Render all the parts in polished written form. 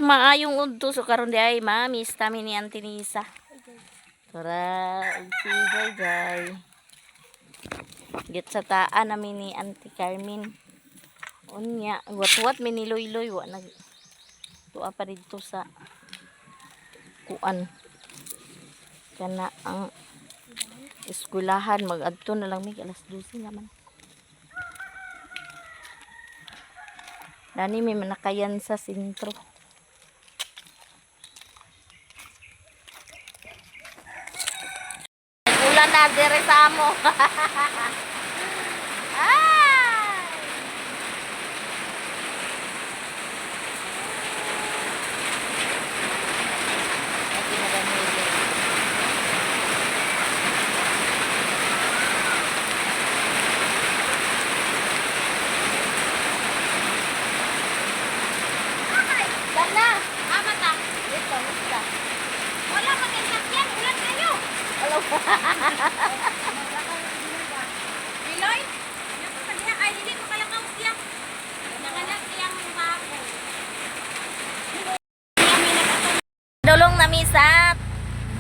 maayong udto so karon di ay mamis tami ni Auntie Nisa. Tara, si Jay. Git sa taan namin ni Auntie Carmen. Unya, wat-wat miniloy-loy wa nag tuwa pa dito sa kuan. Kana ang eskwelahan mag-adto na lang mig alas 12 naman. Dani may manakayan sa sentro. Ulan na dire sa amo. Wala mag-insakyan, ulan kayo. Piloy? Yan po kanina, ay hindi ko kaya kausya. Nakalag siyang bako. Dulong nami sa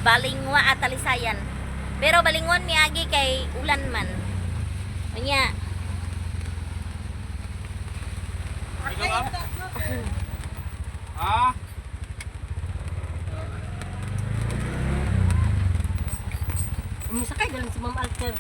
Balingwa at Talisayan. Pero Balingwan miagi kay ulan man. Unya. Ah. Umusakay dalam si Ma'am Alter.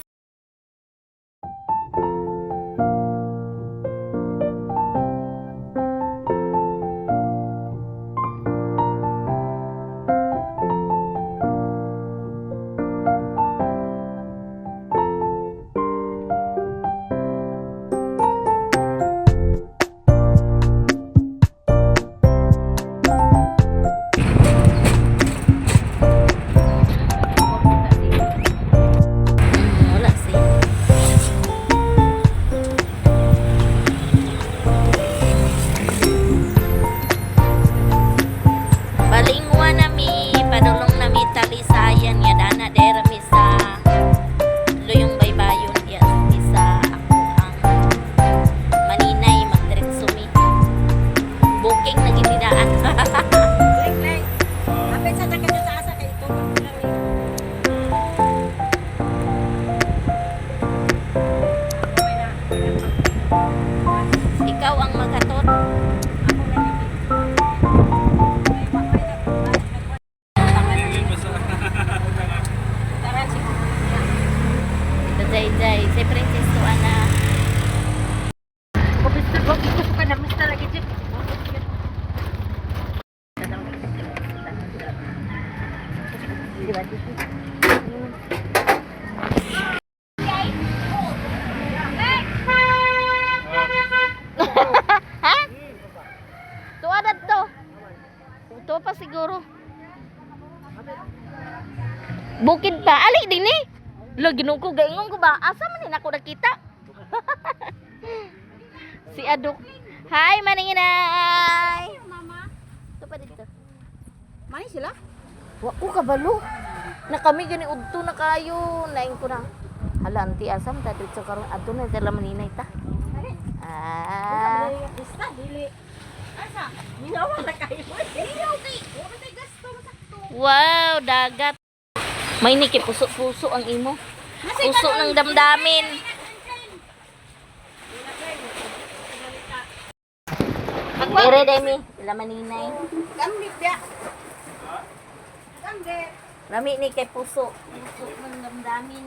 Wala si. Balingwa nami, padulong nami Talisayan ya dana dera mi sa Luyong Baybayon ya isa ako ang Maninay magdiretso mi. Booking na ginidaan. Leng. Apit sa taga sa asa kay ito. Ikaw ang maghatod. Ito Jay. Si Princess Tuana. Wag ko suka na Mr. lagi jeep. Ha? Tuwa to. Ito pa siguro. Bukid pa. Ali din eh. Lagi nung ko gaingon ko ba? Asa man din ako nakita? Si Adok. Hi, maninginay. Mama. Ito pa dito. Mani sila? Wa ko kabalo. Na kami gani udto na kayo. Naing ko na. Hala, anti asam ta dito karon adto na tala maninay ta. Ah. Basta dili. Asa? Minawa na kayo. Dili okay. Wa tay gasto masakto. Wow, dagat. May niki puso-puso ang imo. Puso ng damdamin. Ere demi, sila maninay. Gamit ya. Gamit. Rami ni kay puso. Puso ng damdamin.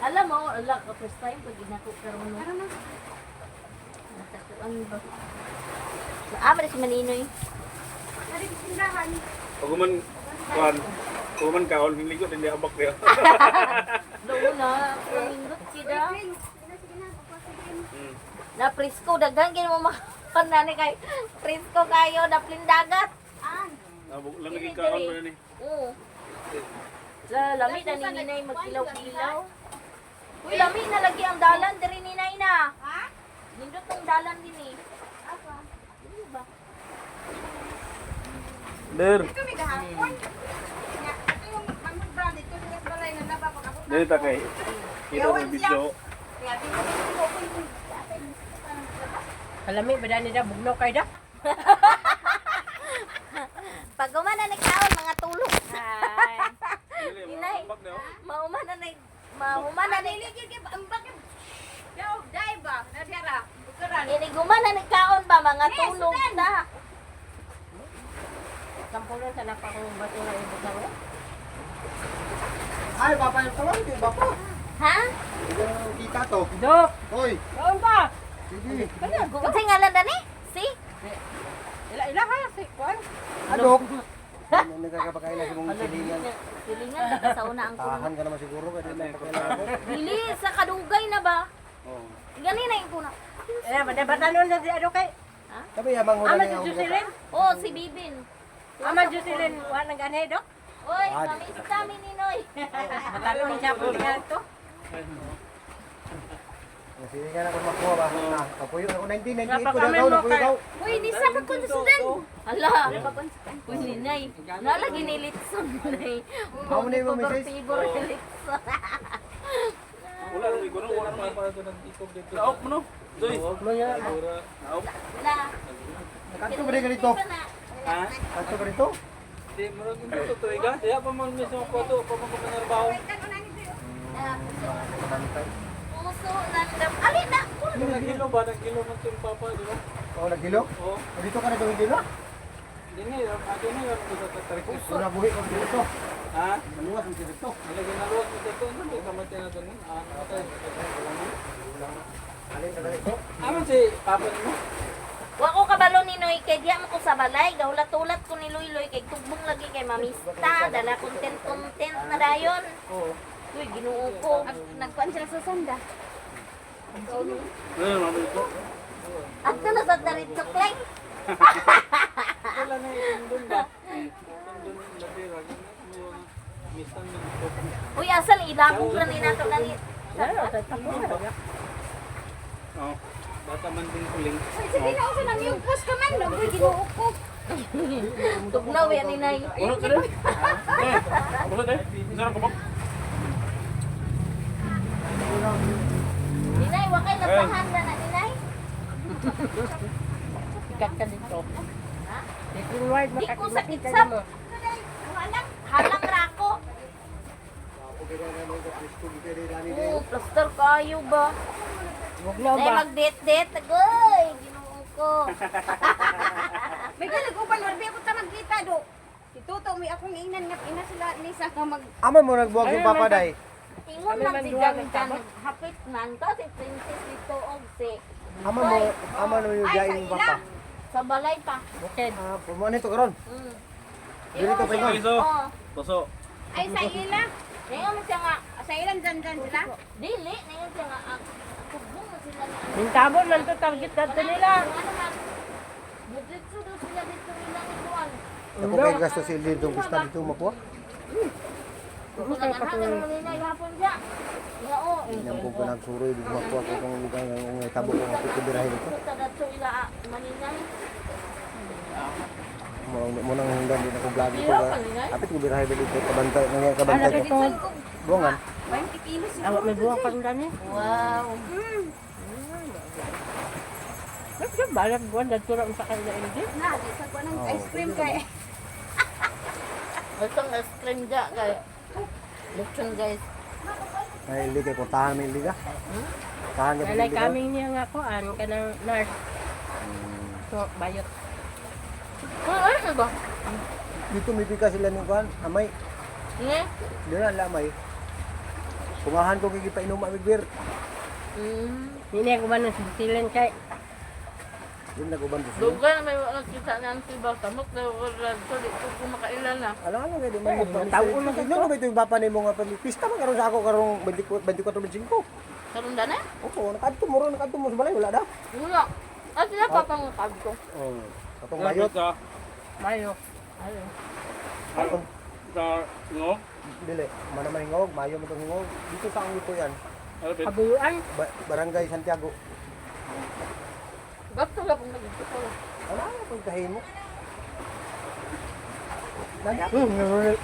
Alam mo, ala ka first time pag ginako karon no. Natatuan ba? Sa abre si Maninoy. Dari tindahan. Pag man kaon hindi ko hindi abak dia. Doon na, pamindot sila. Na presko daghan gid mo makanani kay presko kayo na plindagat. Abok lang lagi kaon ba ni. Oo. La lami na ni Ninay magkilaw-kilaw. Uy, lami na lagi ang dalan diri ni Ninay na. Ha? Nindot tong dalan din eh. Apa? Dili ba? Der. Kami gahapon. Nga, ito yung mag-brand ito sa balay na napapakapot. Der ta kay. Kita ng video. Kaya tingnan ko Alami ba ni da bugnaw kay da? Pag umana nagkaon mga tulog. Ay. Dili, Inay. ambak daw. Maumana na Niligid ka ang bakit? Yo, dai ba? Nasira. Bukaran. ini gumana nagkaon ba mga tulog na. Sampulan sa napakong bato na ibutang. Ay, bapa yung talon, di ba po? Ha? Yung kita to. Dok, Hoy, doon ba? sige. Gusto ngalan na ni? Si? Ila ha, si Kwan. Adok. Ano nagkakapakain na si mong silingan. Silingan na sa una ang kuno. Tahan ka naman siguro, kaya di napakailan ako. Dili sa kadugay na ba? Oo. Gani na yung kuno. Eh, badabatanon na si ano kay? Sabi, yamang Ama hula si na yung Jocelyn. Oh, si Bibin. Ama Jocelyn, wa nang ganay dok. Oy, Ah, mamista mi Ninoy. Batalon siya po niya to. Silingan ako makuha ba? Na, kapuyo ako 1998 ko na Napakamin daw, mo, napuyo daw. Uy, di sa ko sa sudan. Hala, uy ninay. Nalagi ni Litson nay. Amo na yung message? Favor ni Litson. Wala rin siguro, wala naman para ito nag-ikog dito. Laok mo no? Doy. Laok. Na. Kanto ba rin ganito? Ha? Kanto ba rito? Di, marag yung dito to, iga. Kaya pa man mismo ko ito, pa man ko manarbaho. Puso nandam. Alin na. Nagkilo ba? Nagkilo man ito yung papa, di ba? Oo, nagdilo? Oo. Dito ka na gawin dilo? Di nga, ato na yun. Ito sa tarik. Una buhi ko dito. Ha? Maluwas ang dito. Nilagyan na ruwag ito. Hindi ka matay na doon. Namatay. Alin ka na dito? Aman si papa mo? Wa ko kabalo ni Noy kay diha mo ko sa balay, gaulat-ulat ko ni Luy-Luy kay tugbong lagi kay mamista, dala content na dayon. Oo. Uy, Ginoo ko. Nagkuan sila sa sanda. Ano naman ito? Adto na sa darit suklay. Wala na yung doon ba? Doon labira. Misan mo ito. Uy, asal ilabog na ni nato gani. Oo. Bata man din kuling. Sige na usa nang yung post ka man, uy Ginoo ko. Tugnaw yan ni Nay. Ulo ka rin? Ulo ka rin? Isarang ko ba? Ninay, wa kay nagpahanda na Ninay. Ikat ka dito. Ha? Dito wide Di ko sa kitsap. Halang, halang rako. Oh, plaster kayo ba? Huwag na Nay ba? mag-date-date agoy. Ginoo ko. May galigupan wala ko ta magkita do. Ituto mi akong inan nga ina sila ni sa ka mag Aman mo nagbuwag yung papa day. Ingon man si Jan hapit man to si Princess dito og si Aman mo yung jain yung papa. sa balay pa. bukid. Ah, pumuan ito karon. Mm. Dili ka pa ingon. Piso. Oh, Puso. Ay sa ila. ngayon siya nga Sa ilan dyan sila? dili, ngayon siya nga kubong na sila ni Mintabon man to target nato nila. ano man. Dito daw sila dito nilang ikuan. Ako kay gasto si Lindong Pista dito makuha. Kulangan mo nila gapon siya. Nga o. Yang kung pinagsuroy, di makuha ko kung lugang yung tabo ko ang pitibirahin ito. Sa dato ila maninay. Mo nang hinggan din ako vlog ko. Apit ko birahin dito kabantay nang kabantay ko. Buangan. 20 kilos. Awak may buwang pang dani. Wow. Nagka balag buwan dad tura sa kanila hindi. Na, di sa kuan ng Ice cream kay. Itong ice cream dya kay. Lechon guys. Ay ili kay portahan mi ili ka. Tahan ka Nalay kaming niya nga ko an kanang nurse. So bayot. Ano ba? Dito may pika sila ni kuan, amay. Nga? Di na lamay. Kumahan ko kay painom amig beer. Hindi ako ba nang sisilen kay. Yun naguban ko. Dugan na may nakita na ang tiba. Tamok na wala. So, di ko kumakailan na. Alam kay di man Tao na Tignan ko ba ito yung bapa nimo nga pista man karon sa ako karong 24 25. Karoon na na? Oo, nakadto mo sa balay wala da. Wala. At sila papangukab ko. Oo. Katong mayot. Sa, Mayo. Katong sa, no? dili, man naman hingog, mayo mo tong hingog. Dito sa ang ito yan. Ano ba? Kabuyuan. Barangay Santiago. Ba't sila pong nagito ko? Wala na kung kahimo.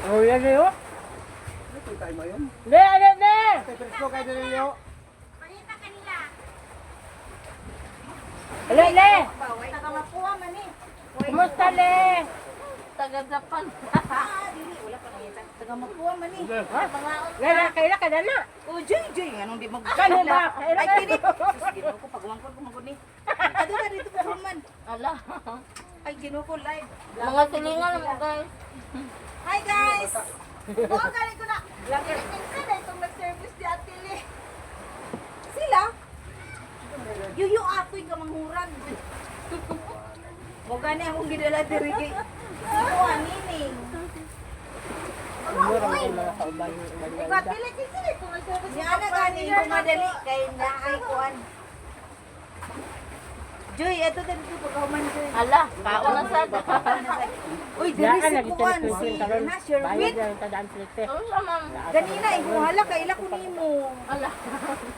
Royal Leo. Ito tayo mo yun. Le, ale, le. Kay Presko kay Delio. Ale, le. Tagamapuha man eh. Kumusta le? Tag taga-Japan. Wala pa kaya taga makuha man eh. Kailan ka na? Oh, Joy, anong di mag... Kailan na? Ay, kini. Ginoo ko, pagwangkon ko magod ni. Ado na dito po man. Ala. Ay, ginoo ko live. Mga silingan mo guys. Hi guys! Buong galing ko na. Vlogger. Sana itong nag-service di Atili. Sila? Yuyu ako'y kamanghuran. Huwag gani akong ginala diri kay. Ito anining. Mura mo mga kauban. Ikaw, pila sila itong nag-service. Yan na gani yung madali kay naay kuan. Joy, ito din ito pagkaman Joy. Ala, kauna sa. Uy, diri si kuan si na Sherwin. Bayad na tadaan silite. Ano sa ma'am? Ganina, ibuhala ka ila ko nimo. Ala.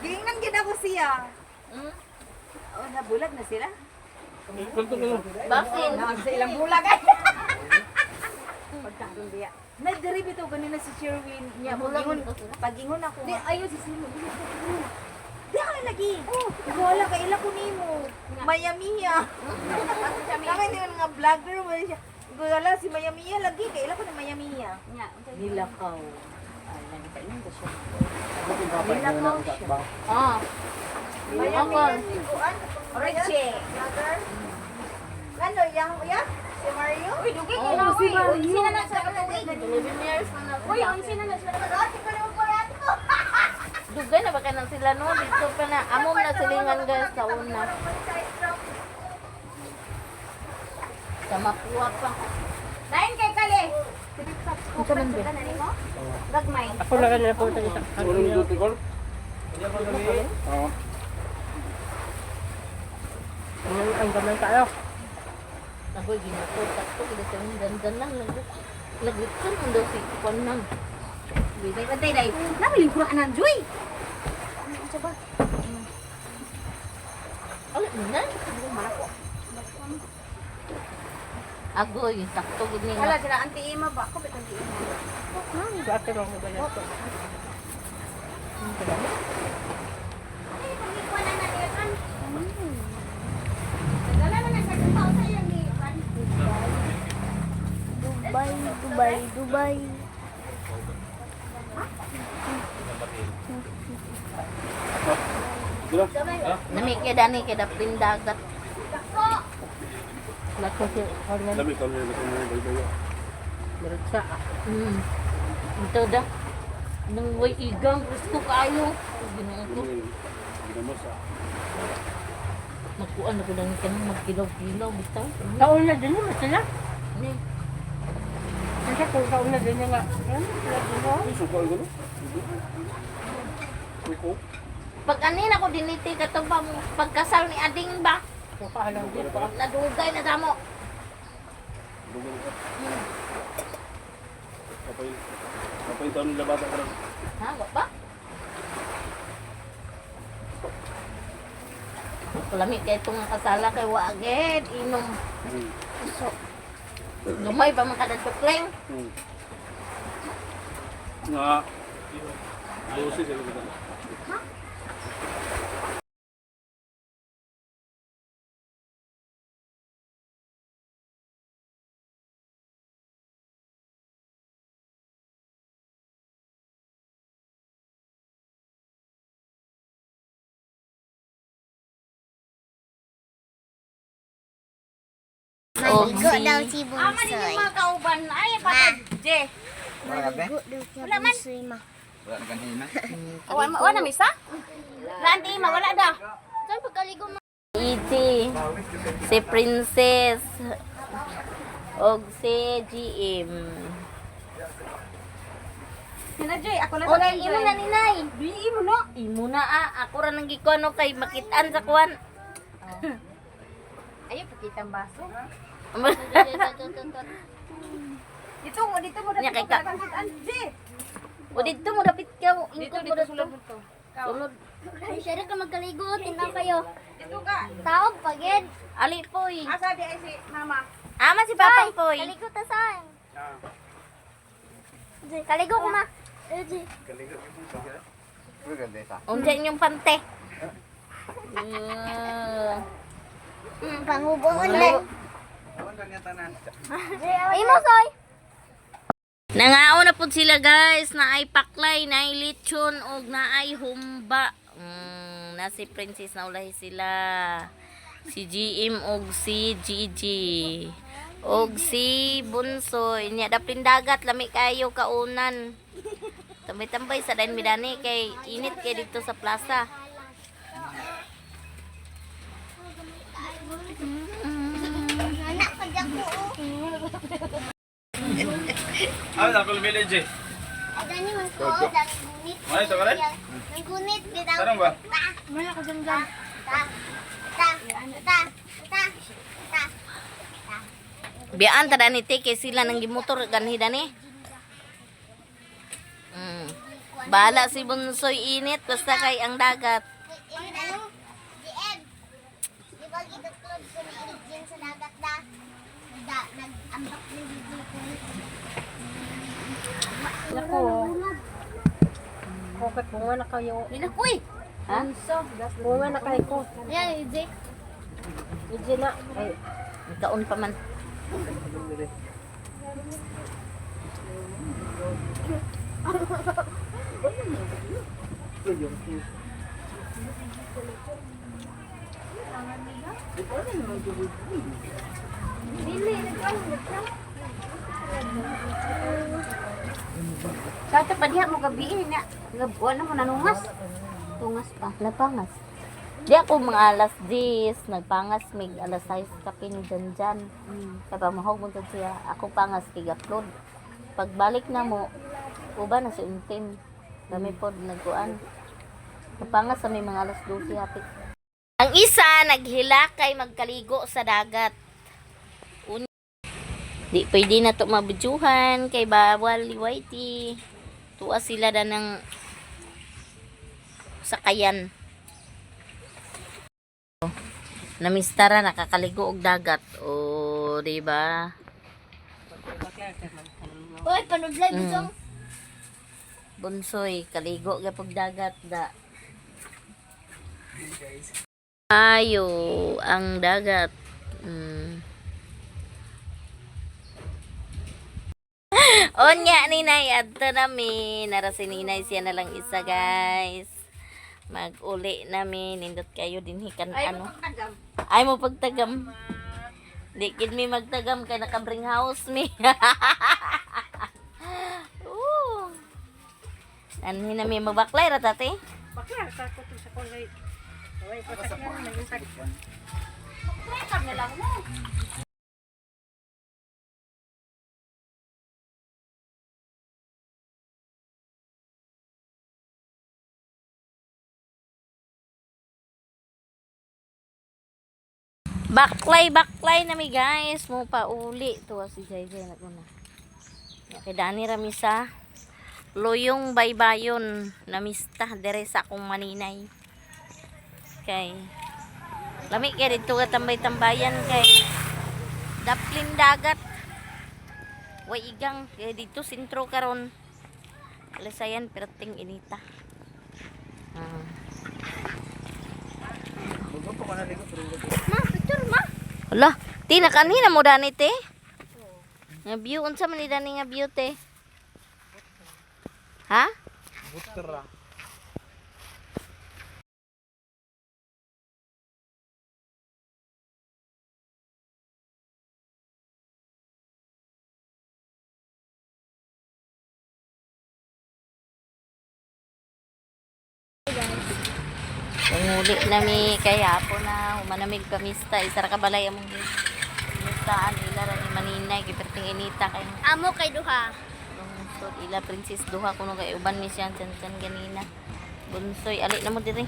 Gingnan gid ako siya. Hmm? Oh, nabulag na sila. Kanto ka lang. Basin. Naman sa ilang bulag ay. Pagkaroon diya. Nagdiri bitaw ganina si Sherwin. Niya pag-ingon ako. Di ayo si Simo. Di ako lagi. Ibuhala ka ila ko nimo. Mayamiya. Kami ni nga vlogger mo siya. Gala si Mayamiya lagi kay ila ko ni Mayamiya. Nilakaw. Ay, nagkainom ko siya. Nilakaw siya. Ah. Mayamiya si Kuan. Richie. Ano, ya? Si Mario? Uy, dugay ka na, si uy. Mario. Sino na sa katawig? 11 years na na. Uy, ang sino na siya? Ate ko naman parati ko. Dugay na ba ka nang sila no? Dito pa na. Amom na silingan guys sa una. Sa makuha pa. Lain kay Kali. Ito man ba? Gagmay. Ako lang na po ito isa. Unang duty call? Oo. Ang gamay tayo. Nagoy ginako takto kita sa dandan lang lagit kan undo si kon nang. Bigay patay dai. Nabiling kuraan Joy. Coba. Ala na. Agoy takto gud ni. Wala sila anti Ima ba? Ko bitong Ima. Dati lang ko ba yan? Ay, pagikuan na na kan. Dala na sa tao sa yang ni kan. Dubai. Dila. Nami kay dani kay dapin dagat. Lako si Organ. Lami ka lang na bayo. Meritsa. Ito da. Nang way igang gusto kayo. Ginoo ko. Ginamos ah. Magkuan na ko lang kanang magkilaw-kilaw bitaw. Taon na din naman sila. Ni Kasi kung taon na din nga. Yan, sila din mo. Suko ko no? Suko. pag anin ako diniti katong pagkasal ni Ading ba? Sukahalang din. Nadugay na damo. Dugan ka. Kapay taon nila bata ka lang. Ha, wa ba? Kulami kay itong kasala kay Waged, inom. So, lumay pa man kada tukleng. Nga. Dosis ya kita. Maligo daw si Ama din Bunsoy. yung mga kauban. Ay, patay. Je. Maligo daw si Bunsoy ma. Wala misa? Lanti Ima, wala da. Saan pagkaligo ma? Iti, si Princess, og si GM. Sina Joy, ako na O, imo na ninay. Bili mo no. Imo na ako ra nang gikuano kay makitaan sa kuan. Ayo pakitang baso. Dito mo Nya, kay ka. Je. O dito mo dapit ka. Dito Ingkod mo dito. sulod mo to. Sunod. Ay, siya ka magkaligo. Tingnan kayo. Dito ka. Taog pagid. Ali poy. Asa di ay si mama. Ama si Papang poy. Kaligo ta saan? Kaligo ko ma. Unsa inyong pante? Pangubuon na. Imo soy. Nangao na po sila guys, na ay paklay, na ay lechon, o na ay humba. Na si Princess na ulahi sila. Si GM o si Gigi. O si Bunsoy. Nya dapin dagat, lami kayo kaunan. Tambay-tambay sa dain midani kay init kay dito sa plaza. Anak pagyak ko. Ako village eh. Dani man ko, dani gunit. Ay, ito ka rin? Nang gunit bitaw. Sarang ba? Wala ko dyan dyan. Ta. Ta. Ta. Ta. Ta. Biyaan tada ni te kay sila nang gimotor ganhi dani. Bala si Bunsoy init basta kay ang dagat. Ano? Di Ed. Di ba gituklod ko ni Elgin sa dagat da? Nag-ambak ni Gigi ko. Ako. Kokot bunga na kayo. Nilakoy. Ha? Bunga na kayo ko. Ayan, Gigi. Medyo na. Ay, Kaon pa man. Sa ito pa diha mo gabi na. Gabuan mo nanungas. Tungas pa. Nagpangas. Di ako mga alas 10, nagpangas mig alas 6 kape ni Janjan. Kaya mahog mo siya, ako pangas tig-upload. Pagbalik na mo, uba na si Untim. Kami po nagkuan. Nagpangas sa may mga alas 12 hapit. Ang isa, naghilakay magkaligo sa dagat. Di pwede na to mabudyuhan kay bawal liwayti. Tuwa sila na ng sakayan. Namistara nakakaligo og dagat. O, di ba? Uy, panudlay bisong. Bunsoy, kaligo gapog dagat da. Ayo, ang dagat. Onya ninay adto nami, nara si ninay siya na lang isa guys. Mag-uli namin, nindot kayo dinhi kan ano. Ay mo pagtagam. Di kid mi magtagam kay nakabring house mi. Anhi na mi magbaklay ra tate. bakla sa ko sa kulay. Away pa sa yan. Nag-insag. Baklay na mi guys. Mo pa uli to si Jay naguna. Kay Dani Ramisa Loyong Baybayon namista dere sa akong maninay. Kay lami kay dito ka tambay-tambayan kay daplin dagat. Way igang kay dito sentro karon. Alisayan perting inita. Ma, picture ma. Hala, ti na kanina mo dani te. Nga view unsa man ni dani nga view te? Ha? Butra. Panguli nami kaya po na humanamig kamista isara ka balay among mistaan ila ra ni maninay giperting inita kay Amo kay duha. Bunsoy ila princess duha kuno kay uban ni siya chan ganina. Bunsoy ali na mo diri.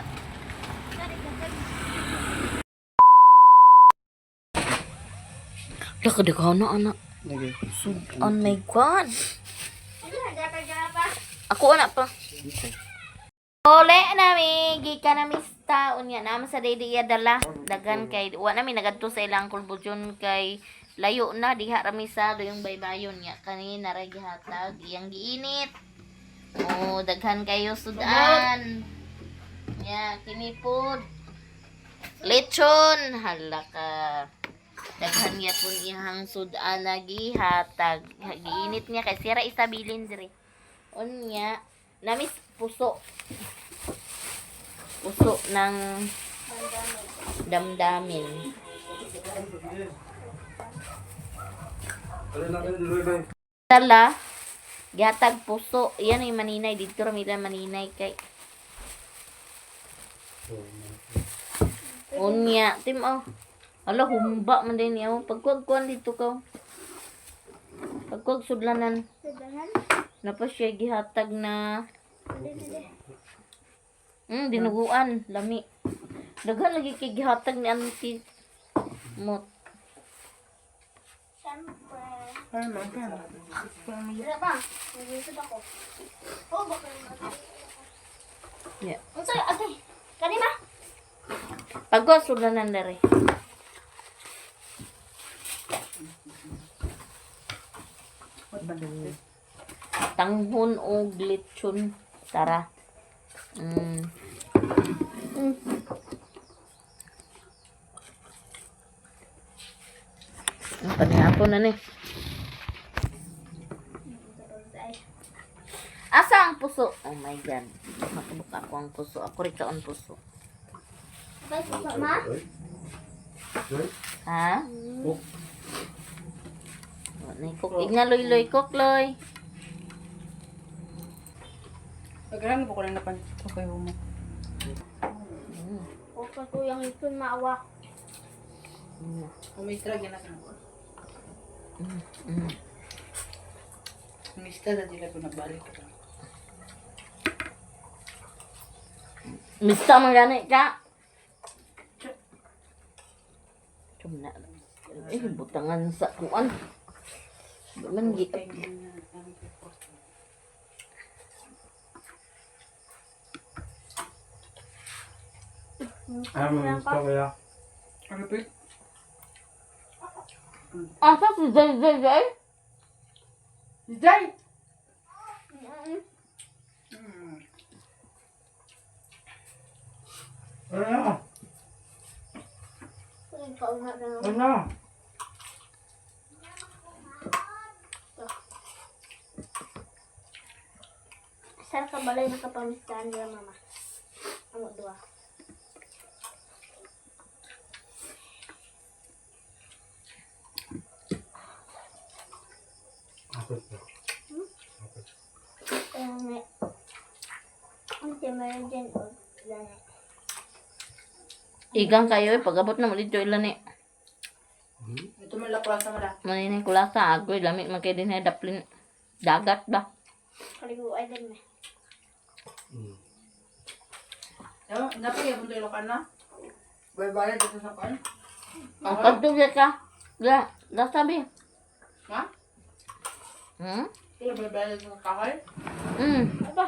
Daghan na anak. On my god. Ako anak pa. Ole nami gikan na mista unya naman sa daydi iya dala dagan kay wa nami nagadto sa ilang kulbudyon kay layo na diha rami sa yung baybayon nya kanina ra gihatag iyang giinit. Oh daghan kayo sudan. Ya kini pod lechon hala ka. Daghan niya po iyang sudan na gihatag. Giinit niya kay sira isabilin dire. Unya, namis puso. Puso ng damdamin. Dala, gihatag puso. Yan ay maninay. Dito ramila maninay kay. Unya, tim oh. Ala, humba man din yaw. Pagkuhan dito ka. Pagkuhan sudlanan. Napa siya gihatag na. Dinuguan. Lami. Daghan lagi kay gihatag ni Auntie Mot. Dira ba? Naglisod ako. Oh, baka Yeah. unsay atay? Kanina? Pagkuhan sudlanan dere. Tanghon o glitchon. Tara. Ang panihapon na ni. Asa ang puso? Oh my God. Makabuka ko ang puso. Ako rin kaon puso. Bay, ma? Ha? Ikog nga loy-loy kokloy. Nagkarami po ko lang napan. Okay, mo. Okay ko yung ito maawa. Umistra gina ka na. Umistra na dila ko nagbalik ko. Mista man gani ka. Cuma butangan sa kuan. Man gi. Gusto ko ya. Ano po? Asa si Jay? Jay! Ano? Kung kauna na lang. Ano? Saan ka balay nakapamistahan nila, mama? Amo dua. Kaya nga, ang meron dyan, o, lana. Igang kayo pagabot na mo dito ilan ni. Ito may laklas na mala. Maninay kulasa agoy lami man kay din daplin dagat ba. Kaligo ay din na. Yo, dapat ya punto ilokan na. Bye-bye dito sa kan. Ang kadto ka. Da sabi. Ha? Ito bye-bye dito sa kakay. Aba.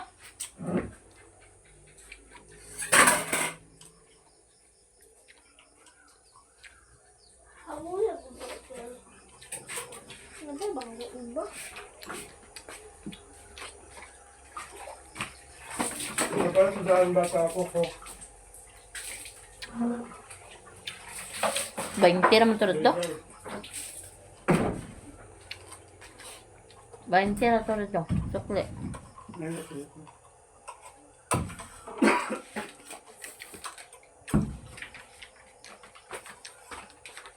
Hawula ko ba ito? Ano ba bang iba? Para sa daan bata ako ko. 20 ra man to dito. 20 ra to dito. Sukli.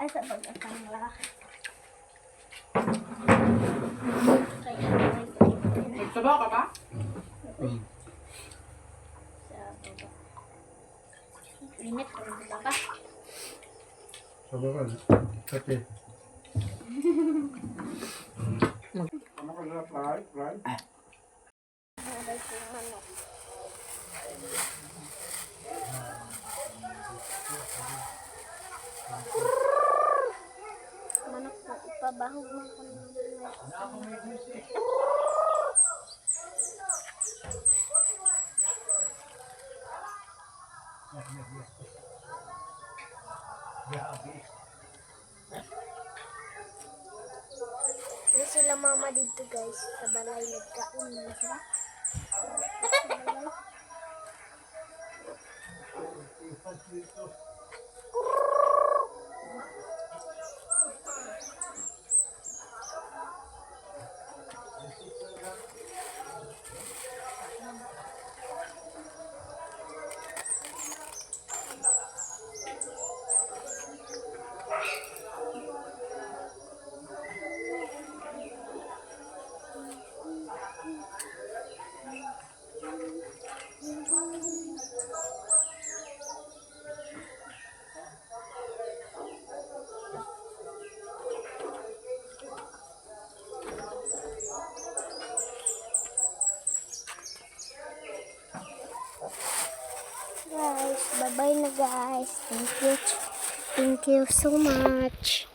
Ay, sa pag-atang lalaki. Nagsabaw ka ba? Limit ko rin ba ba? Sabi ka. Kasi. Ano ka na fry? Manok po, ipabahog mo ko. Ano sila mama dito guys, sa balay nagkaon na sila. Guys, bye-bye na guys. Thank you so much.